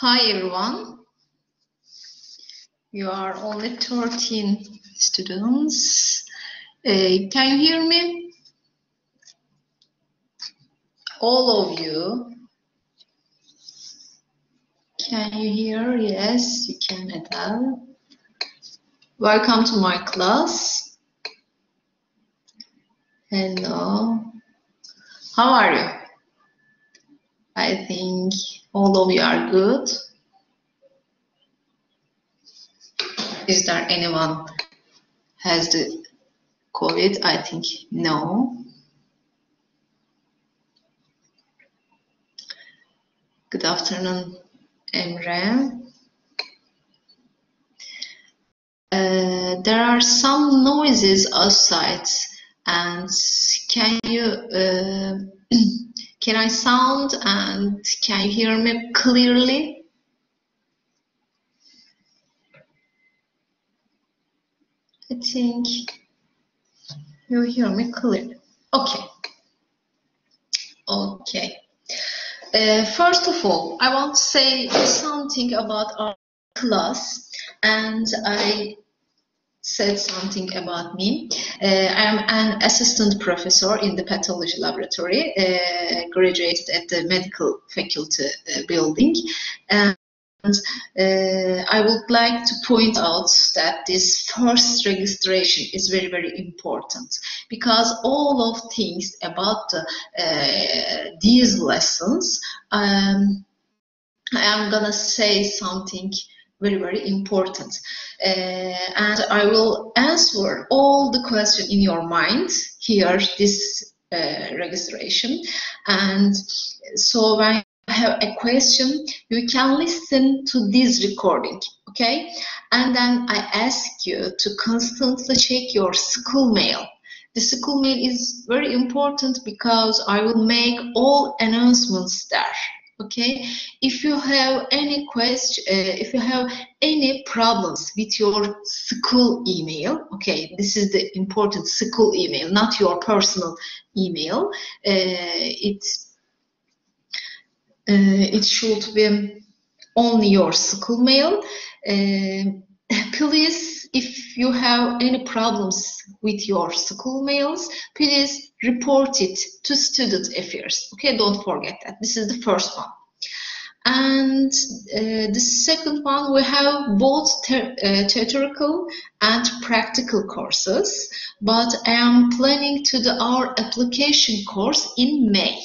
Hi everyone. You are only 13 students. Can you hear me? All of you. Can you hear? Yes, you can, Adele. Welcome to my class. Hello. How are you? I think all of you are good. Is there anyone has the COVID? I think no. Good afternoon, Emre. There are some noises outside, and can I sound and can you hear me clearly? I think you hear me clearly. Okay. Okay. First of all, I want to say something about our class, and I said something about me. I am an assistant professor in the pathology laboratory, graduated at the medical faculty building. And I would like to point out that this first registration is very, very important, because all of things about these lessons, I am gonna say something very, very important. And I will answer all the questions in your mind here, this registration. And so when you have a question, you can listen to this recording, okay? And then I ask you to constantly check your school mail. The school mail is very important because I will make all announcements there. Okay, if you have any question, if you have any problems with your school email, okay, this is the important school email, not your personal email. It should be only your school mail. Please, if you have any problems with your school mails, please report it to student affairs. Okay, don't forget that. This is the first one. And the second one, we have both theoretical and practical courses, but I am planning to do our application course in May.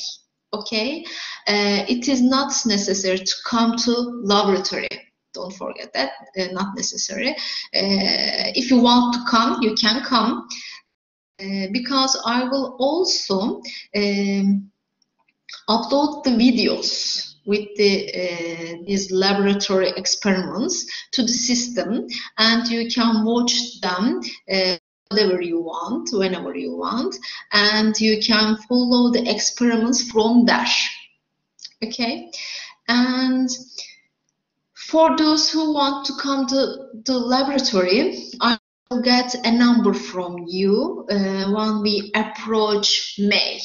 Okay, it is not necessary to come to laboratory. Don't forget that, not necessary. If you want to come, you can come, because I will also upload the videos with these laboratory experiments to the system, and you can watch them whatever you want, whenever you want, and you can follow the experiments from there. Okay, and for those who want to come to the laboratory, I will get a number from you when we approach May.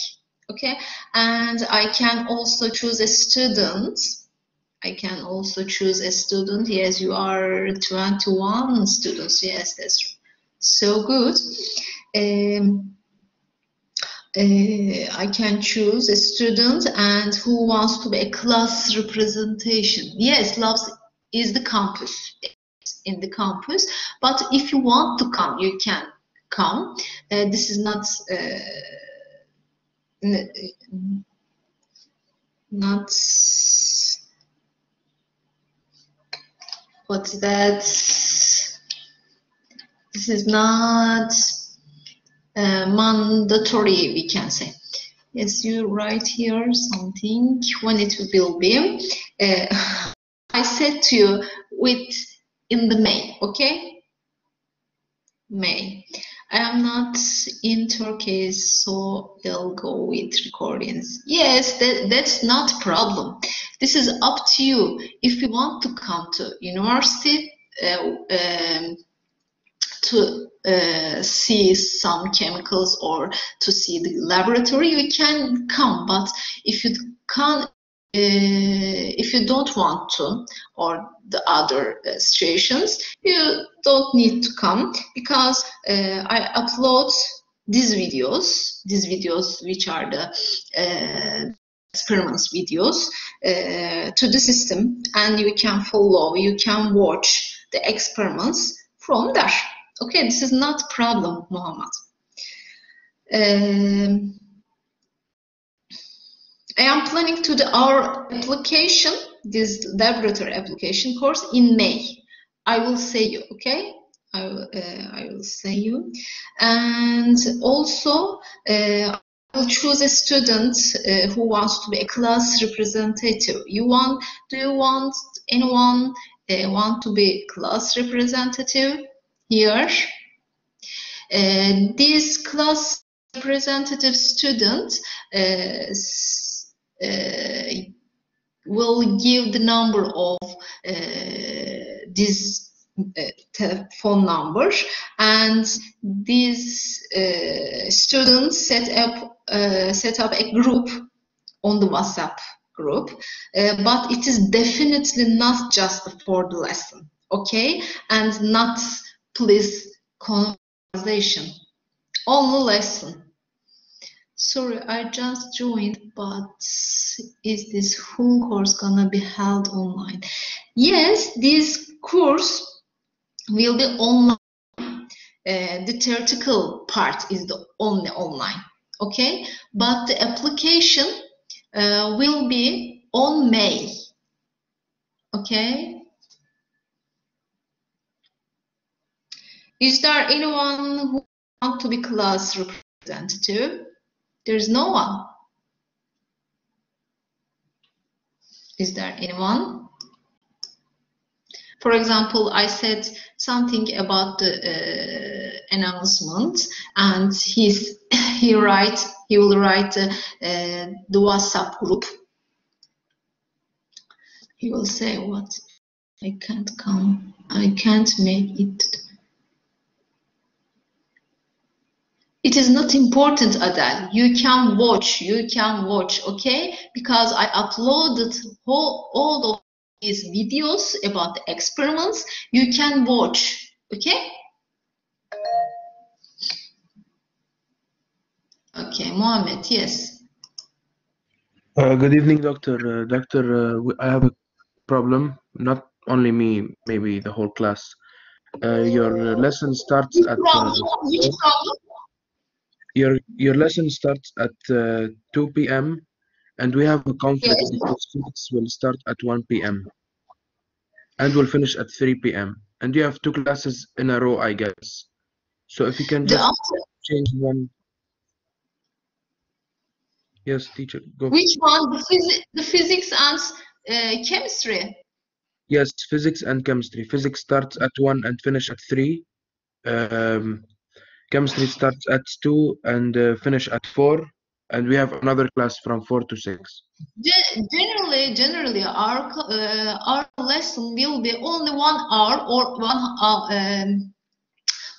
Okay, and I can also choose a student. Yes, you are 21 students. Yes, that's so good. I can choose a student and who wants to be a class representation. Yes, labs is the campus, in the campus, but if you want to come, you can come. This is not what's that? This is not mandatory, we can say. Yes, you write here something when it will be. I said to you in the May, okay? May. I am not in Turkey, so they'll go with recordings. Yes, that's not a problem. This is up to you. If you want to come to university to see some chemicals or to see the laboratory, you can come. But if you can't if you don't want to, or the other situations, you don't need to come, because I upload these videos which are the experiments videos to the system, and you can follow, you can watch the experiments from there. Okay, this is not a problem, Muhammad. I am planning to do our application, this laboratory application course, in May. I will say you, okay? I will say you. And also, I will choose a student who wants to be a class representative. Do you want anyone want to be class representative here? This class representative student will give the number of these phone numbers, and these students set up a group on the WhatsApp group, but it is definitely not just for the lesson, okay? And not please conversation, only lesson. Sorry, I just joined, but is this whole course gonna be held online? Yes, this course will be online. The theoretical part is the only online, okay? But the application will be on May, okay? Is there anyone who wants to be class representative? There's no one. Is there anyone? For example, I said something about the announcement, and he will write the WhatsApp group. He will say, what? I can't come. I can't make it. It is not important, Adele. You can watch, okay? Because I uploaded all of these videos about the experiments. You can watch, okay? Okay, Mohammed, yes. Good evening, Doctor. I have a problem. Not only me, maybe the whole class. Your lesson starts at Which problem? Your lesson starts at 2 p.m. and we have a conflict because physics will start at 1 p.m. and will finish at 3 p.m. and you have two classes in a row, I guess. So if you can just change one. Yes, teacher, go. Which one? The physics and chemistry? Yes, physics and chemistry. Physics starts at 1 and finish at 3. Chemistry starts at 2 and finish at 4, and we have another class from 4 to 6. Generally, our lesson will be only 1 hour or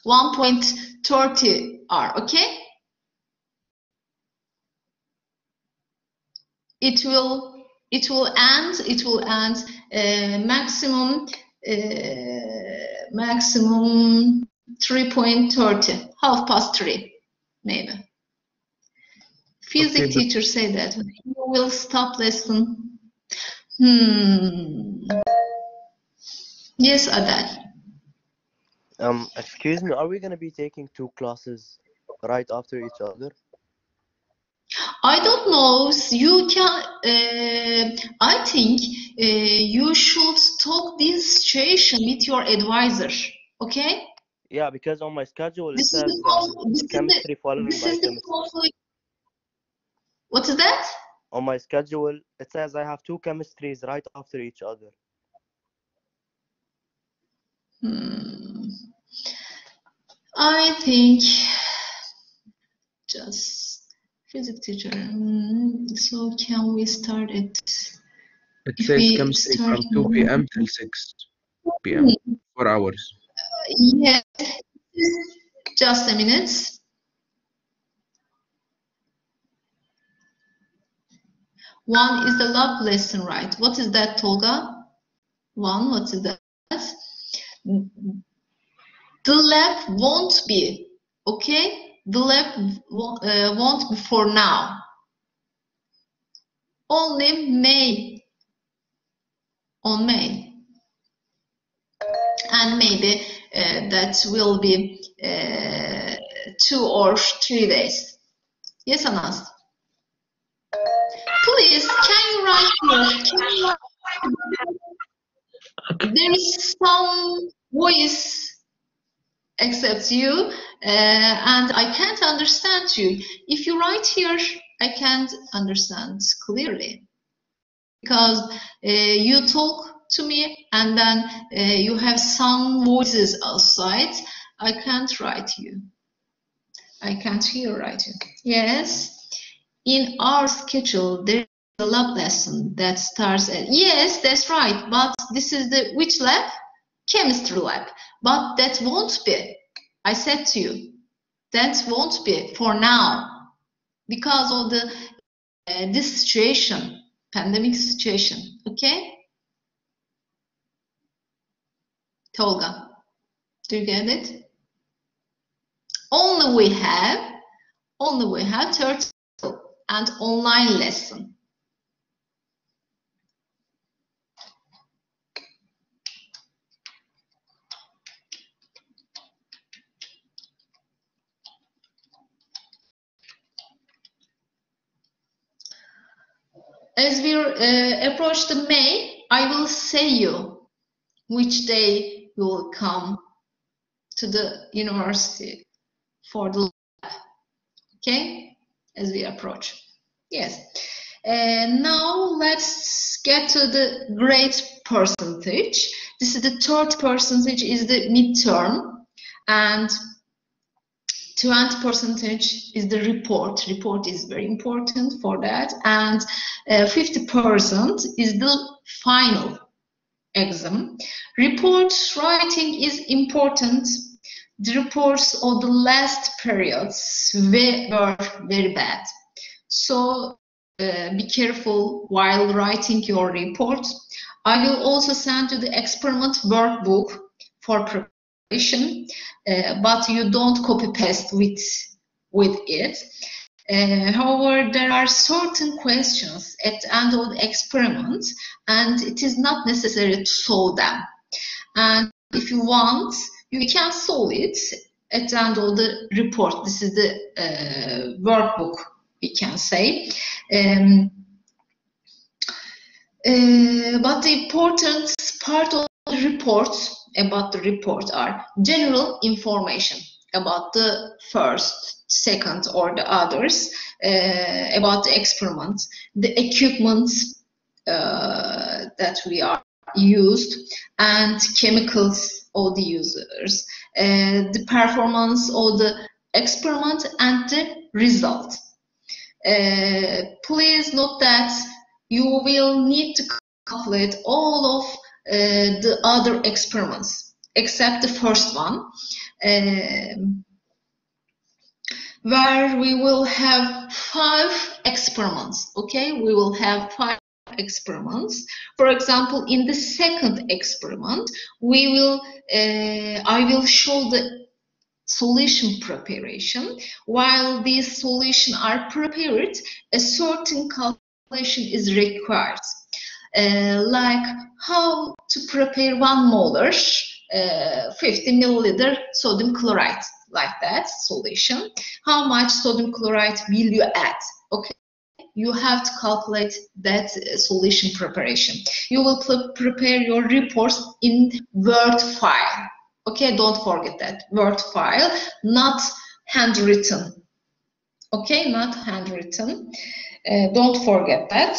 1.30 hour. Okay, it will end maximum 3.30, 3:30 maybe. Physics teacher said that you will stop lesson. Yes, Adel. Excuse me, are we going to be taking two classes right after each other? I don't know. You can. I think you should talk this situation with your advisor. Okay. Yeah, because on my schedule it says chemistry following biochemistry. What is that? On my schedule, it says I have two chemistries right after each other. I think just physics teacher. So can we start it? It says chemistry from 2 p.m. till 6 p.m. 4 hours. Yes. Just a minute. One is the lab lesson, right? What is that, Tolga? One, what is that? The lab won't be, okay? The lab won't be for now. Only May, on May. And maybe that will be 2 or 3 days. Yes, Anas? Please, can you write here? There is some voice except you, and I can't understand you. If you write here, I can't understand clearly because you talk to me and then you have some voices outside. I can't write you. I can't hear write you. Yes. In our schedule, there is a lab lesson that starts at, yes, that's right, but this is the, which lab? Chemistry lab. But that won't be, I said to you, that won't be for now because of the this situation, pandemic situation, okay? Tolga, do you get it? Only we have 30 and online lesson. As we approach the May, I will say you which day you will come to the university for the lab, okay? As we approach. Yes. Now let's get to the grade percentage. This is the third percentage is the midterm, and 20% is the report. Report is very important for that, and 50% is the final exam. Report writing is important. The reports of the last periods were very bad. So be careful while writing your report. I will also send you the experiment workbook for preparation, but you don't copy paste with it. However, there are certain questions at the end of the experiment, and it is not necessary to solve them. And if you want, you can solve it at the end of the report. This is the workbook, we can say. But the important part of the report about the report are general information about the first, second, or the others, about the experiment, the equipment that we are used, and chemicals of the users, the performance of the experiment, and the result. Please note that you will need to calculate all of the other experiments except the first one, where we will have 5 experiments. Okay, we will have 5 experiments. For example, in the second experiment, I will show the solution preparation. While these solutions are prepared, a certain calculation is required, like how to prepare 1 molar 50 milliliter sodium chloride, like that solution. How much sodium chloride will you add? Okay, you have to calculate that solution preparation. You will prepare your reports in Word file. Okay, don't forget that Word file, not handwritten. Okay, not handwritten. Don't forget that.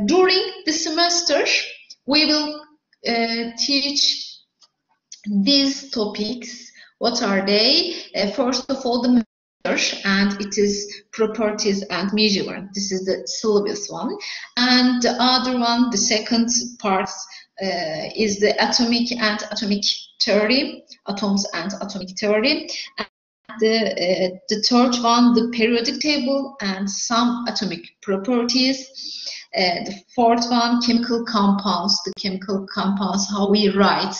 During the semester, we will teach these topics. What are they? First of all, the measure, and it is properties and measurement. This is the syllabus one. And the other one, the second part, is the atomic and atomic theory, atoms and atomic theory. And the third one, the periodic table and some atomic properties. The fourth one, chemical compounds, the chemical compounds, how we write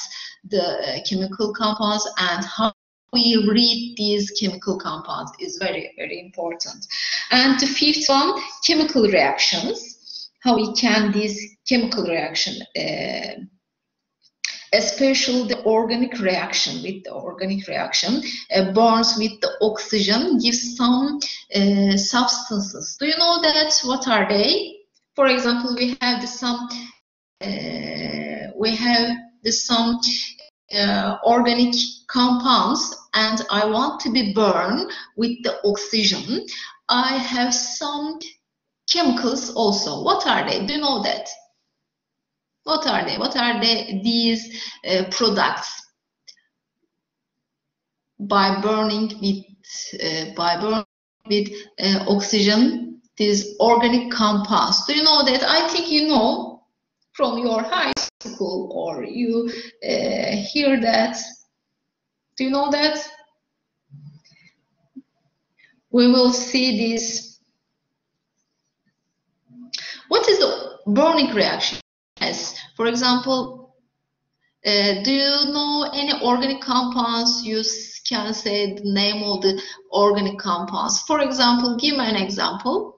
the chemical compounds and how we read these chemical compounds is very, very important. And the fifth one, chemical reactions, how we can these chemical reaction, especially the organic reaction. With the organic reaction, bonds with the oxygen gives some substances. Do you know that? What are they? For example, we have some organic compounds, and I want to be burned with the oxygen. I have some chemicals also. What are they? Do you know that? What are they? What are these products? By burning with oxygen, these organic compounds. Do you know that? I think you know from your high school, or you hear that. Do you know that? We will see this. What is the burning reaction? Yes. For example, do you know any organic compounds? You can say the name of the organic compounds. For example, give me an example.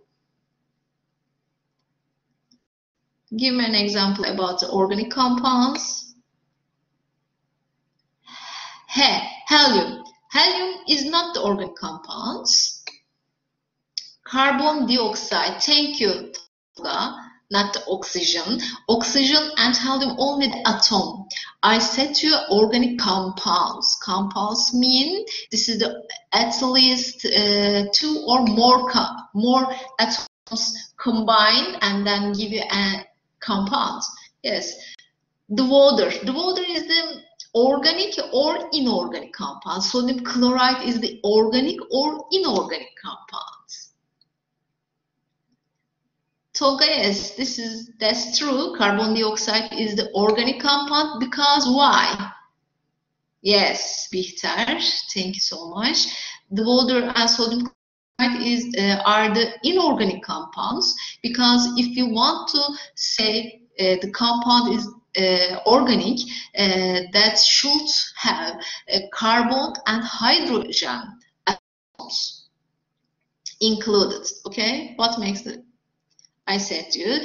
Give me an example about the organic compounds. Helium. Helium is not the organic compounds. Carbon dioxide. Thank you, Tolga. Not the oxygen. Oxygen and helium only the atom. I said to you organic compounds. Compounds mean this is the at least 2 or more atoms combined and then give you a compound. Yes. The water. The water is the organic or inorganic compound. Sodium chloride is the organic or inorganic compound. Tolga, yes, that's true. Carbon dioxide is the organic compound because why? Yes, Bihter, thank you so much. The water and sodium chloride are the inorganic compounds, because if you want to say the compound is organic, that should have carbon and hydrogen atoms included. Okay, what makes it? I said to you,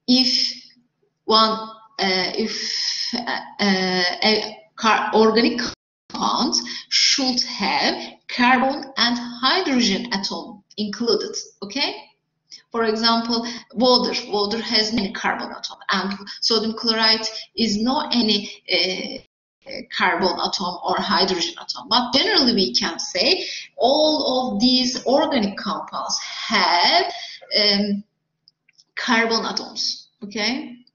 if organic compound should have carbon and hydrogen atom included. Okay. For example, water has many carbon atom, and sodium chloride is not any carbon atom or hydrogen atom. But generally we can say all of these organic compounds have carbon atoms. Okay.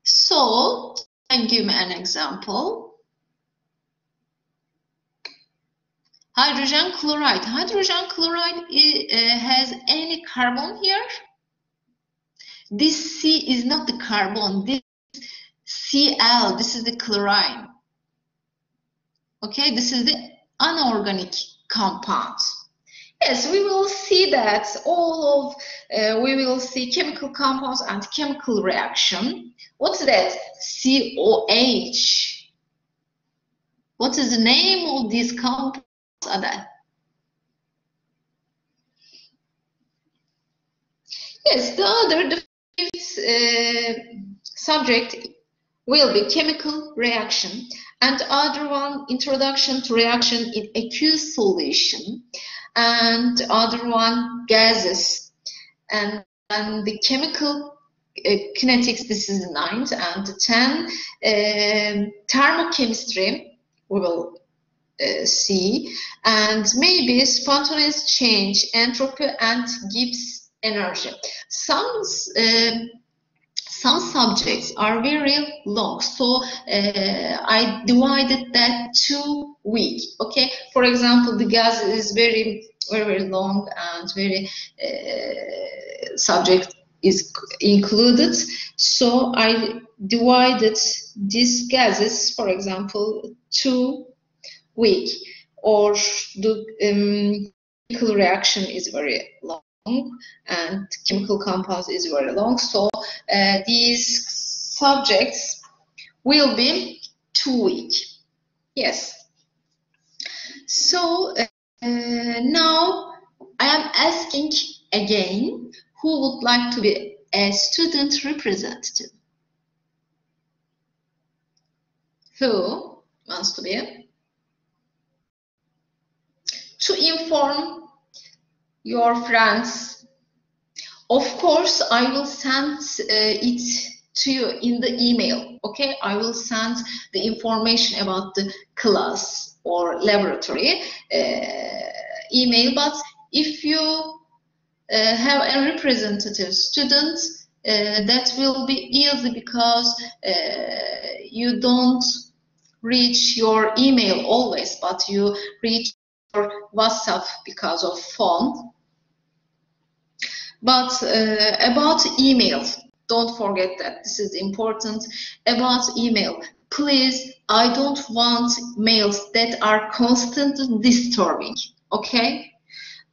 So, give me an example. Hydrogen chloride. Hydrogen chloride has any carbon here? This C is not the carbon. This Cl, this is the chlorine. Okay, this is the inorganic compounds. Yes, we will see that we will see chemical compounds and chemical reaction. What's that? COH. What is the name of these compounds? Yes, the fifth subject will be chemical reaction, and other one, introduction to reaction in aqueous solution, and other one, gases, and the chemical kinetics, this is the 9th, and the 10th, thermochemistry, we will see, and maybe spontaneous change, entropy, and Gibbs energy. Some subjects are very long, so I divided that 2 weeks. Okay, for example, the gas is very long, and very subject is included, so I divided these gases, for example, 2 weak, or the chemical reaction is very long and chemical compound is very long. So these subjects will be too weak. Yes. So now I am asking again, who would like to be a student representative? Who wants to be? To inform your friends. Of course, I will send it to you in the email. Okay, I will send the information about the class or laboratory email. But if you have a representative student, that will be easy because you don't reach your email always, but you reach your WhatsApp because of phone. But about email, don't forget that this is important. About email, please, I don't want mails that are constantly disturbing, okay?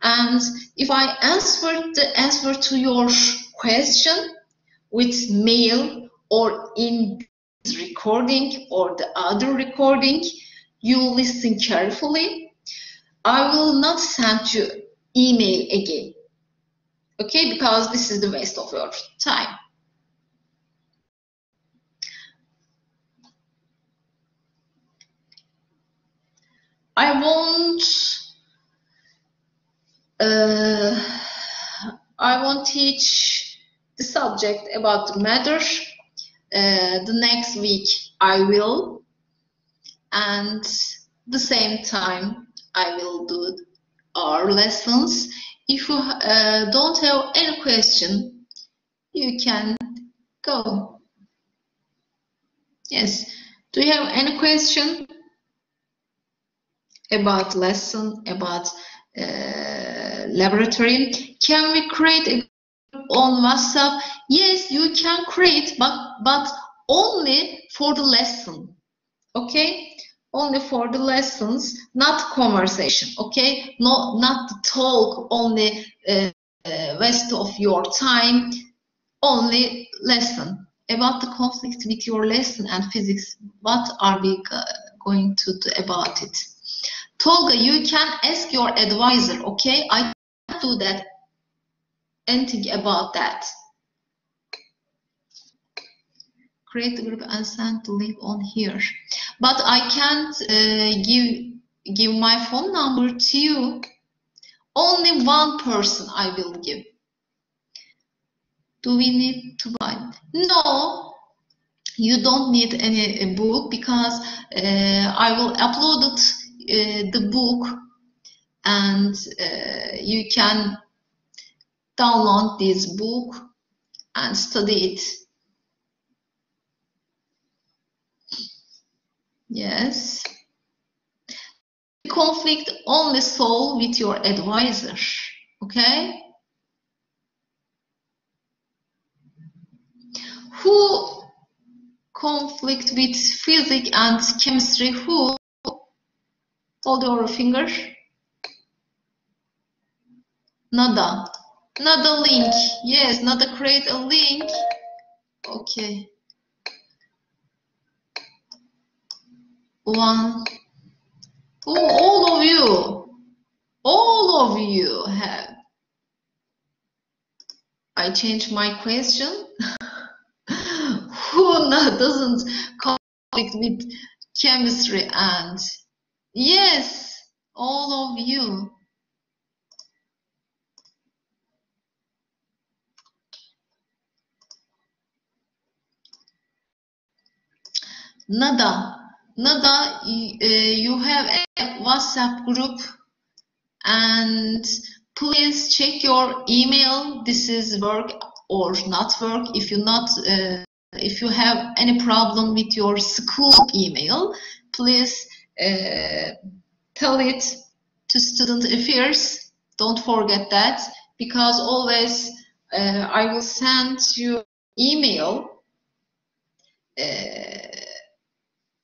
And if I answer the answer to your question with mail or in this recording or the other recording, you listen carefully. I will not send you email again. Okay, because this is the waste of your time. I won't teach the subject about the matter. The next week I will, and the same time I will do our lessons. If you don't have any question, you can go. Yes. Do you have any question about lesson, about laboratory? Can we create a group on WhatsApp? Yes, you can create, but only for the lesson. Okay? Only for the lessons, not conversation. Okay? No, not the talk. Only waste of your time. Only lesson. About the conflict with your lesson and physics, what are we going to do about it? Tolga, you can ask your advisor, okay? I can't do that, anything about that. Create the group and send the link on here. But I can't give my phone number to you. Only one person I will give. Do we need to buy? No, you don't need any book because I will upload it, the book, and you can download this book and study it. Yes. The conflict only solve with your advisor. Okay. Who conflict with physics and chemistry? Who? Hold your finger. Nada. Nada link. Yes, Nada create a link. Okay. One. Oh, all of you have. I changed my question. Who doesn't conflict with chemistry and yes, all of you. Nada, you have a WhatsApp group and please check your email. This is work or not work. If you not, if you have any problem with your school email, please tell it to student affairs. Don't forget that because always I will send you email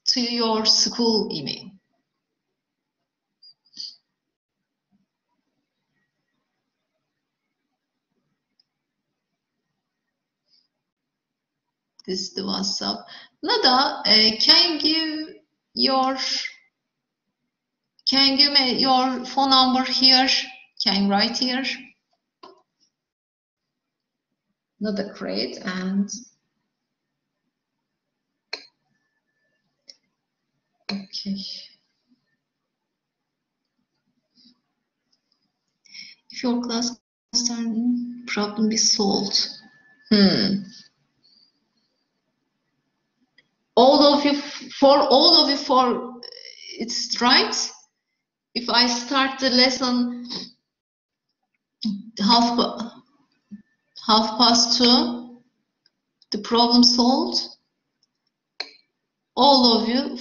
to your school email. This is the WhatsApp. Nada, can you give me your phone number here? Can you write here? Nada, great. And okay. If your class problem be solved. All of you, for it's right. If I start the lesson half past 2, the problem solved. All of you,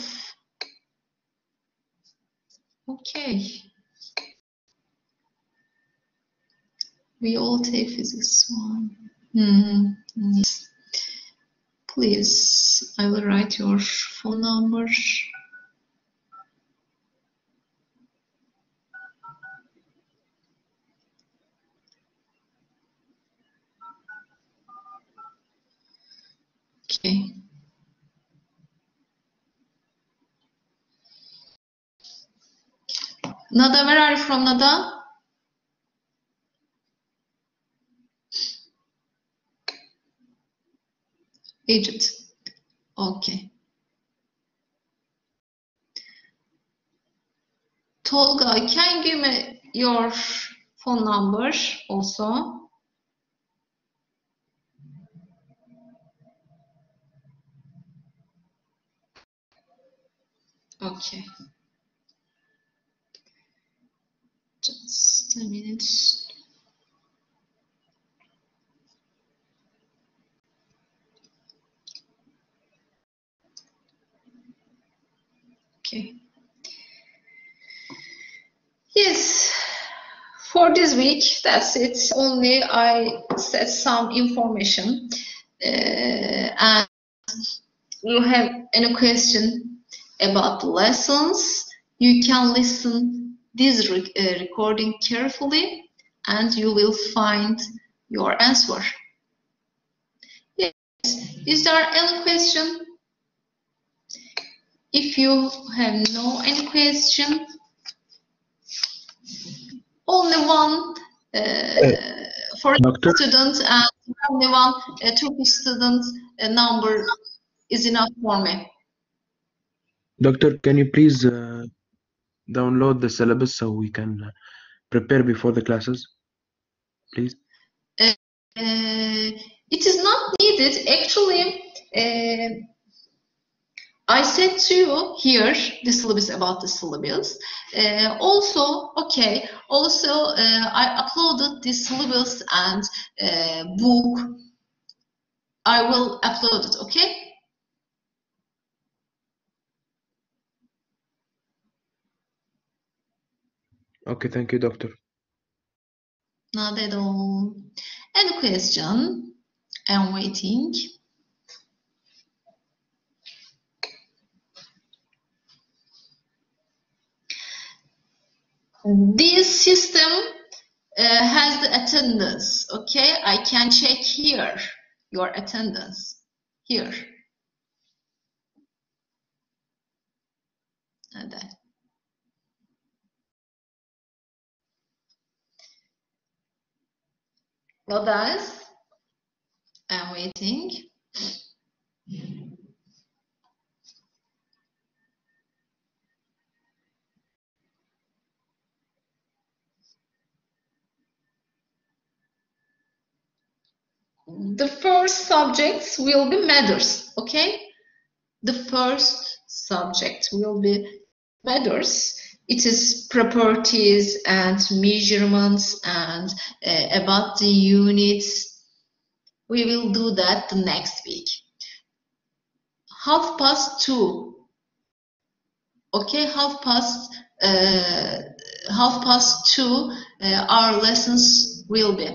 okay. We all take physics 1. Yes. Please, I will write your phone number. Okay. Nada, where are you from, Nada? Egypt. Okay. Tolga, can you give me your phone number also? Okay. Just a minute. Okay. Yes, for this week, that's it. Only I said some information. And you have any question about the lessons, you can listen this recording carefully and you will find your answer. Yes. Is there any question? If you have any question, only one for Doctor? student and only one Turkish student number is enough for me. Doctor, can you please download the syllabus so we can prepare before the classes, please? It is not needed. Actually, I said to you here the syllabus about the syllabus. Also, okay. Also, I uploaded the syllabus and book. I will upload it. Okay. Okay, thank you, doctor. Not at all. Any question? I'm waiting. This system has the attendance. Okay, I can check here your attendance here. And then. Well, guys, I'm waiting. The first subjects will be matters, okay? The first subject will be matters. It is properties and measurements and about the units. We will do that the next week. 2:30. Okay, 2:30. Our lessons will be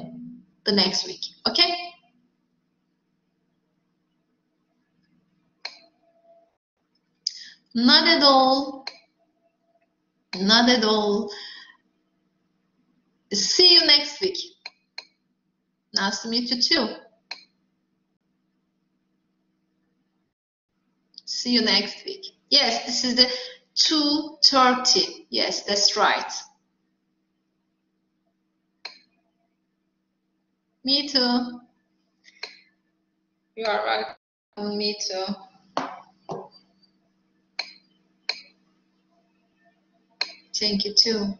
the next week. Okay. Not at all. Not at all. See you next week. Nice to meet you too. See you next week. Yes, this is the 2:30. Yes, that's right. Me too. You are welcome. Me too. Thank you too.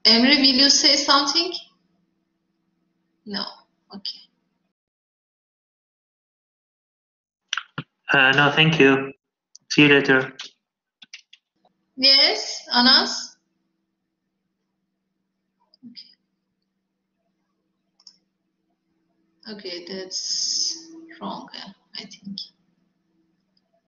Emre, will you say something? No. Okay. No, thank you. See you later. Yes, Anas? Okay, that's wrong, I think.